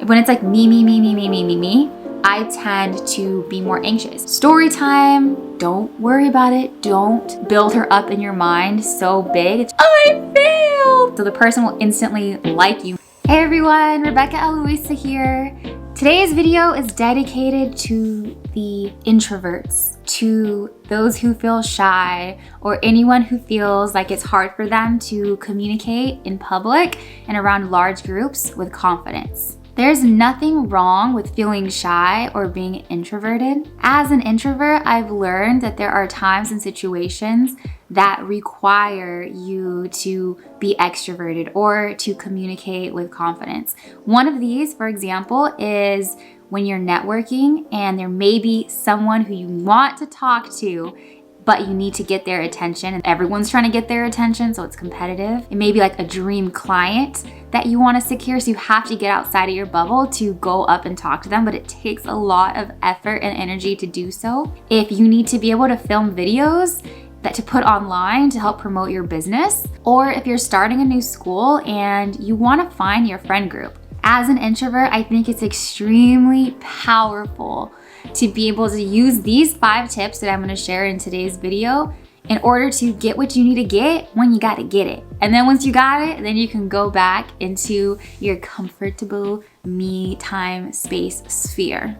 When it's like me, I tend to be more anxious. Story time, don't worry about it. Don't build her up in your mind so big. I failed! So the person will instantly like you. Hey everyone, Eloisa here. Today's video is dedicated to the introverts, to those who feel shy, or anyone who feels like it's hard for them to communicate in public and around large groups with confidence. There's nothing wrong with feeling shy or being introverted. As an introvert, I've learned that there are times and situations that require you to be extroverted or to communicate with confidence. One of these, for example, is when you're networking and there may be someone who you want to talk to, but you need to get their attention and everyone's trying to get their attention, so it's competitive. It may be like a dream client that you want to secure, so you have to get outside of your bubble to go up and talk to them, but it takes a lot of effort and energy to do so. If you need to be able to film videos that to put online to help promote your business, or if you're starting a new school and you want to find your friend group. As an introvert, I think it's extremely powerful to be able to use these 5 tips that I'm going to share in today's video in order to get what you need to get when you got to get it. And then once you got it, then you can go back into your comfortable me time space sphere.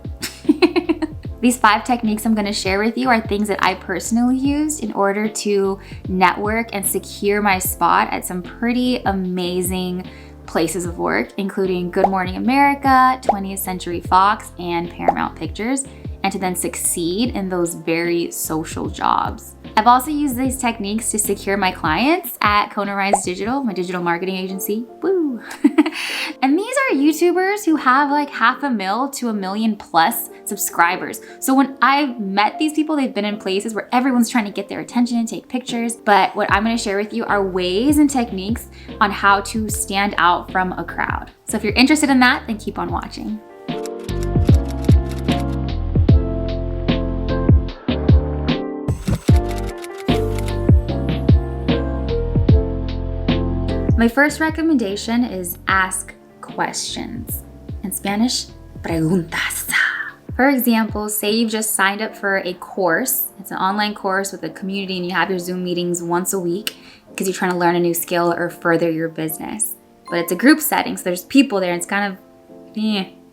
These 5 techniques I'm going to share with you are things that I personally used in order to network and secure my spot at some pretty amazing places of work, including Good Morning America, 20th Century Fox, and Paramount Pictures, and to then succeed in those very social jobs. I've also used these techniques to secure my clients at Rise Digital, my digital marketing agency. Woo! And these are YouTubers who have like 500,000 to 1 million plus subscribers. So when I've met these people, they've been in places where everyone's trying to get their attention and take pictures. But what I'm going to share with you are ways and techniques on how to stand out from a crowd. So if you're interested in that, then keep on watching. My first recommendation is ask questions. In Spanish, preguntas. For example, say you've just signed up for a course. It's an online course with a community and you have your Zoom meetings once a week because you're trying to learn a new skill or further your business. But it's a group setting, so there's people there and it's kind of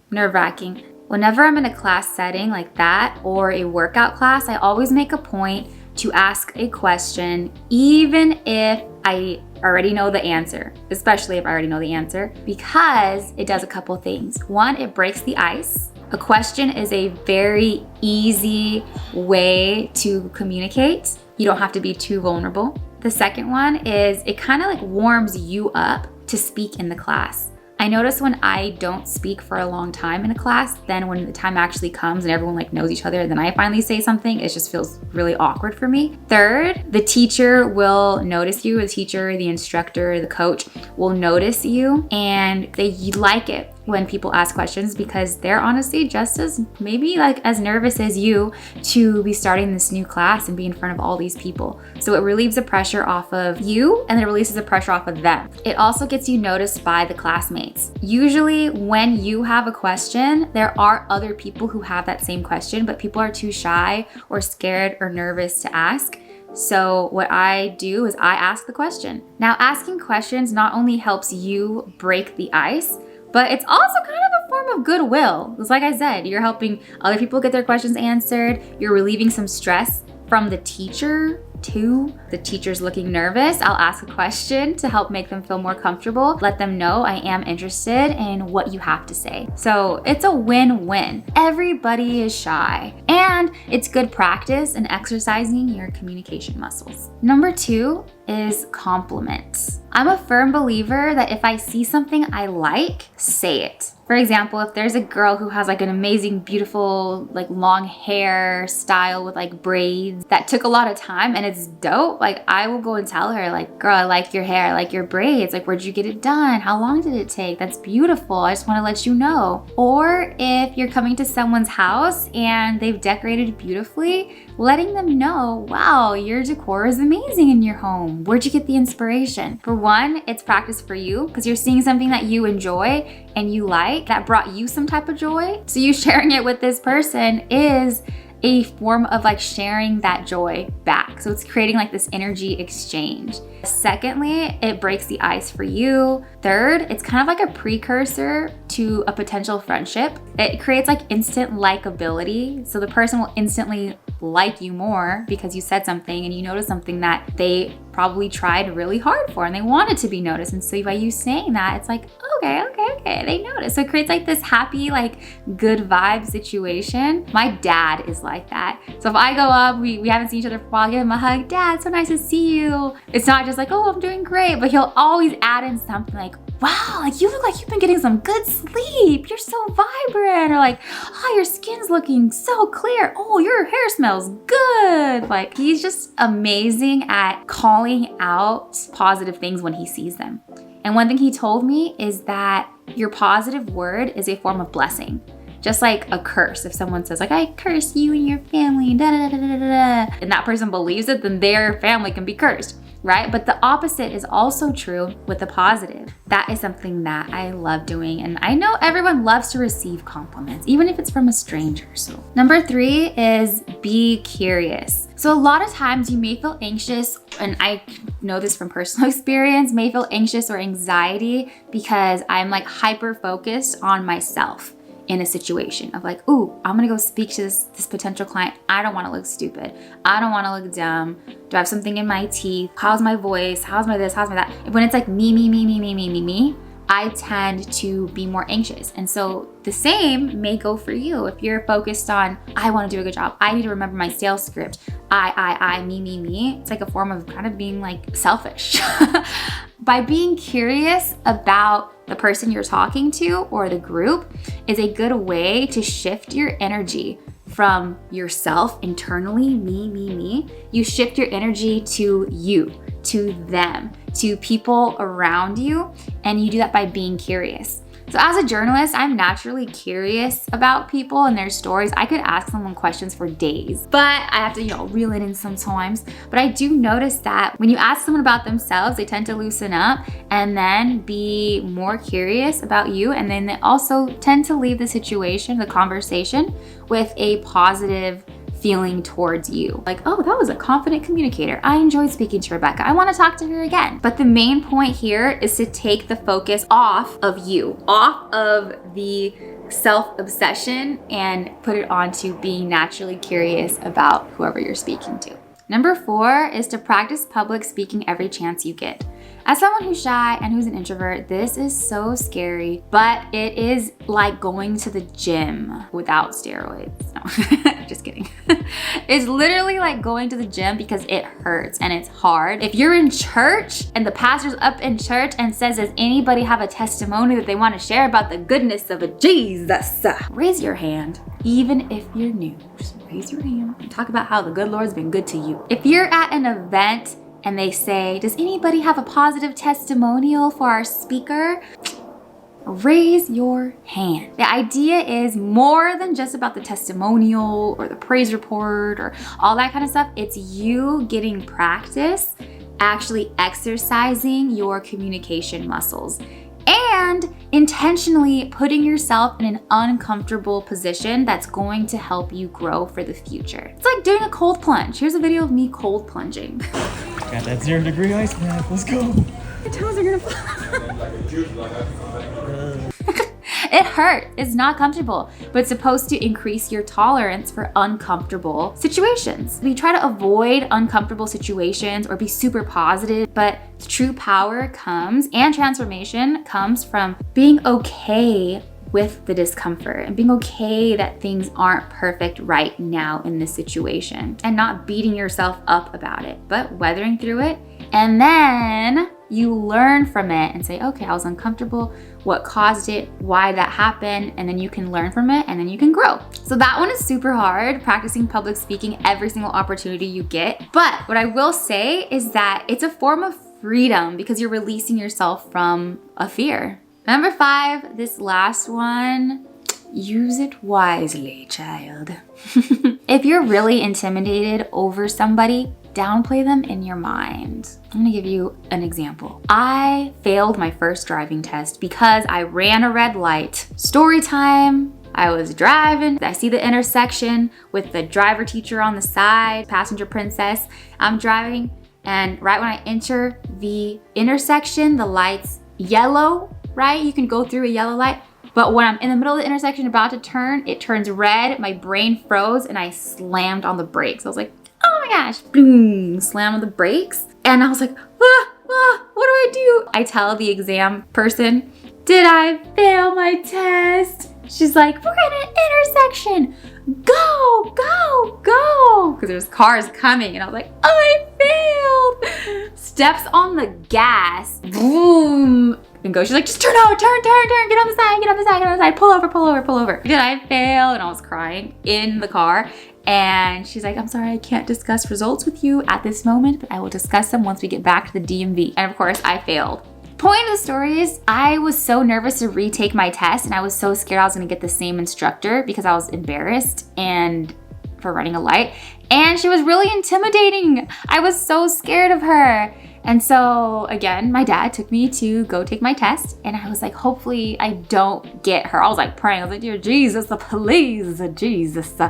nerve-wracking. Whenever I'm in a class setting like that or a workout class, I always make a point to ask a question, even if I already know the answer, especially if I already know the answer, because it does a couple things. One, it breaks the ice. A question is a very easy way to communicate. You don't have to be too vulnerable. The second one is it kind of like warms you up to speak in the class. I notice when I don't speak for a long time in a class, then when the time actually comes and everyone like knows each other, and then I finally say something, it just feels really awkward for me. Third, the teacher will notice you. The teacher, the instructor, the coach will notice you, and they like it when people ask questions because they're honestly just as maybe like as nervous as you to be starting this new class and be in front of all these people. So it relieves the pressure off of you and it releases the pressure off of them. It also gets you noticed by the classmates. Usually when you have a question, there are other people who have that same question, but people are too shy or scared or nervous to ask. So what I do is I ask the question. Now, asking questions not only helps you break the ice, but it's also kind of a form of goodwill. It's like I said, you're helping other people get their questions answered. You're relieving some stress from the teacher too. The teacher's looking nervous. I'll ask a question to help make them feel more comfortable. Let them know I am interested in what you have to say. So it's a win-win. Everybody is shy, and it's good practice in exercising your communication muscles. Number 2 is compliments. I'm a firm believer that if I see something I like, say it. For example, if there's a girl who has like an amazing, beautiful, like long hair style with like braids that took a lot of time and it's dope, like I will go and tell her like, girl, I like your hair, I like your braids. Like, where'd you get it done? How long did it take? That's beautiful. I just want to let you know. Or if you're coming to someone's house and they've decorated beautifully, letting them know, wow, your decor is amazing in your home. doing? Where'd you get the inspiration? For one, it's practice for you because you're seeing something that you enjoy and you like that brought you some type of joy. So you sharing it with this person is a form of like sharing that joy back. So it's creating like this energy exchange. Secondly, it breaks the ice for you. Third, it's kind of like a precursor to a potential friendship. It creates like instant likability. So the person will instantly like you more because you said something and you noticed something that they probably tried really hard for and they wanted to be noticed. And so by you saying that, it's like, okay, they noticed. So it creates like this happy, like good vibe situation. My dad is like that. So if I go up, we haven't seen each other for a while, I give him a hug, Dad, so nice to see you. It's not just like, oh, I'm doing great, but he'll always add in something like, wow, like you look like you've been getting some good sleep. You're so vibrant. Or like, oh, your skin's looking so clear. Oh, your hair smells good. Like he's just amazing at calling out positive things when he sees them. And one thing he told me is that your positive word is a form of blessing. Just like a curse. If someone says like, I curse you and your family, da da da da da da, and that person believes it, then their family can be cursed, right? But the opposite is also true with the positive. That is something that I love doing. And I know everyone loves to receive compliments, even if it's from a stranger. So number 3 is be curious. So a lot of times you may feel anxious, and I know this from personal experience, may feel anxious or anxiety because I'm like hyper focused on myself in a situation of like, ooh, I'm gonna go speak to this potential client. I don't wanna look stupid. I don't wanna look dumb. Do I have something in my teeth? How's my voice? How's my this? How's my that? When it's like me, I tend to be more anxious. And so the same may go for you. If you're focused on, I wanna do a good job. I need to remember my sales script. I, me. It's like a form of kind of being like selfish. By being curious about the person you're talking to or the group is a good way to shift your energy from yourself internally, me. You shift your energy to you, to them, to people around you, and you do that by being curious. So as a journalist, I'm naturally curious about people and their stories. I could ask someone questions for days, but I have to, reel it in sometimes. But I do notice that when you ask someone about themselves, they tend to loosen up and then be more curious about you. And then they also tend to leave the situation, the conversation, with a positive feeling towards you. Like, oh, that was a confident communicator. I enjoyed speaking to Rebecca. I want to talk to her again. But the main point here is to take the focus off of you, off of the self-obsession, and put it onto being naturally curious about whoever you're speaking to. Number 4 is to practice public speaking every chance you get. As someone who's shy and who's an introvert, this is so scary, but it is like going to the gym without steroids. No, just kidding. It's literally like going to the gym because it hurts and it's hard. If you're in church and the pastor's up in church and says, does anybody have a testimony that they want to share about the goodness of a Jesus? Raise your hand, even if you're new. Just raise your hand and talk about how the good Lord's been good to you. If you're at an event and they say, does anybody have a positive testimonial for our speaker? Raise your hand. The idea is more than just about the testimonial or the praise report or all that kind of stuff. It's you getting practice, actually exercising your communication muscles, and intentionally putting yourself in an uncomfortable position that's going to help you grow for the future. It's like doing a cold plunge. Here's a video of me cold plunging. Got that 0 degree ice bath. Let's go. My toes are gonna fall. It hurts. It's not comfortable, but it's supposed to increase your tolerance for uncomfortable situations. We try to avoid uncomfortable situations or be super positive, but true power comes and transformation comes from being okay with the discomfort and being okay that things aren't perfect right now in this situation and not beating yourself up about it, but weathering through it. And then you learn from it and say, okay, I was uncomfortable. What caused it? Why that happened? And then you can learn from it and then you can grow. So that one is super hard, practicing public speaking every single opportunity you get. But what I will say is that it's a form of freedom because you're releasing yourself from a fear. Number 5, this last one, use it wisely, child. If you're really intimidated over somebody, downplay them in your mind. I'm gonna give you an example. I failed my first driving test because I ran a red light. Story time. I was driving, I see the intersection with the driver teacher on the side, passenger princess. I'm driving, and right when I enter the intersection, the light's yellow, right? You can go through a yellow light. But when I'm in the middle of the intersection about to turn, it turns red, my brain froze, and I slammed on the brakes. I was like, oh my gosh, boom, slammed on the brakes. And I was like, what do I do? I tell the exam person, did I fail my test? She's like, we're in an intersection. Go, go, go. Because there's cars coming. And I was like, oh, I failed. Steps on the gas. Boom. And go. She's like, just turn over, turn. Get on the side, get on the side, get on the side. Pull over. Did I fail? And I was crying in the car. And she's like, I'm sorry, I can't discuss results with you at this moment, but I will discuss them once we get back to the DMV. And of course, I failed. Point of the story is I was so nervous to retake my test, and I was so scared I was gonna get the same instructor because I was embarrassed and for running a light. And she was really intimidating. I was so scared of her. And so again, my dad took me to go take my test, and I was like, hopefully I don't get her. I was like praying. I was like, dear Jesus, please, Jesus,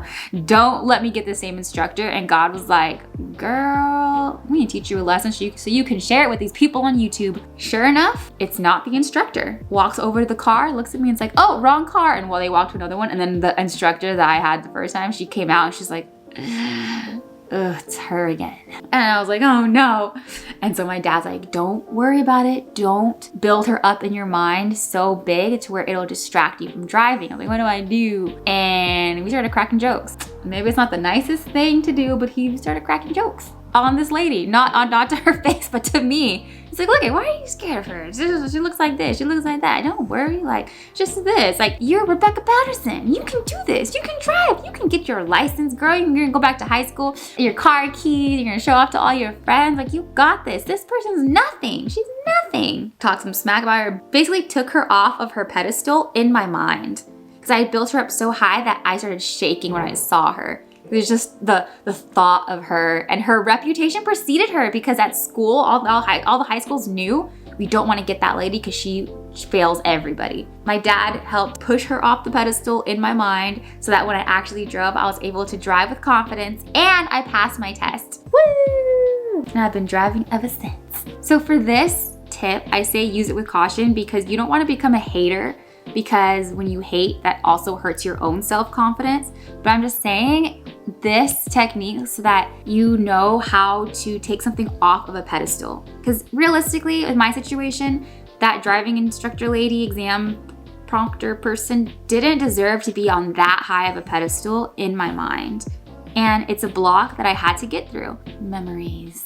don't let me get the same instructor. And God was like, girl, we need to teach you a lesson so you can share it with these people on YouTube. Sure enough, it's not the instructor. Walks over to the car, looks at me and it's like, oh, wrong car. And well, they walked to another one. And then the instructor that I had the first time, she came out and she's like, ugh, it's her again. And I was like, oh no. And so my dad's like, don't worry about it. Don't build her up in your mind so big to where it'll distract you from driving. I'm like, what do I do? And we started cracking jokes. Maybe it's not the nicest thing to do, but he started cracking jokes on this lady, not to her face, but to me. He's like, look, why are you scared of her? She looks like this, she looks like that. Don't worry, like, just this. Like, you're Rebecca Patterson. You can do this. You can drive. You can get your license, girl. You're gonna go back to high school, your car keys, you're gonna show off to all your friends. Like, you got this. This person's nothing. She's nothing. Talked some smack about her. Basically took her off of her pedestal in my mind. Because I had built her up so high that I started shaking when I saw her. It was just the thought of her, and her reputation preceded her because at school, all the high schools knew we don't want to get that lady because she fails everybody. My dad helped push her off the pedestal in my mind so that when I actually drove, I was able to drive with confidence and I passed my test. Woo! And I've been driving ever since. So for this tip, I say use it with caution because you don't want to become a hater, because when you hate, that also hurts your own self-confidence. But I'm just saying this technique so that you know how to take something off of a pedestal. Because realistically, in my situation, that driving instructor lady, exam prompter person didn't deserve to be on that high of a pedestal in my mind. And it's a block that I had to get through. Memories.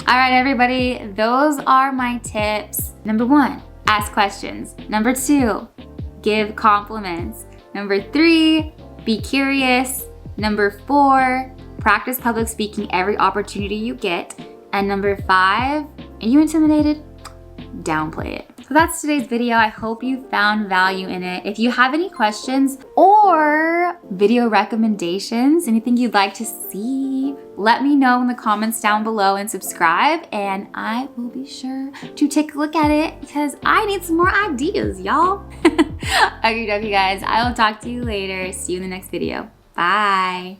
All right, everybody, those are my tips. Number 1, ask questions. Number 2, give compliments. Number 3, be curious. Number 4, practice public speaking every opportunity you get. And number 5, are you intimidated? Downplay it. So that's today's video. I hope you found value in it. If you have any questions or video recommendations, anything you'd like to see, let me know in the comments down below and subscribe, and I will be sure to take a look at it because I need some more ideas, y'all. Okay, guys, I will talk to you later. See you in the next video. Bye.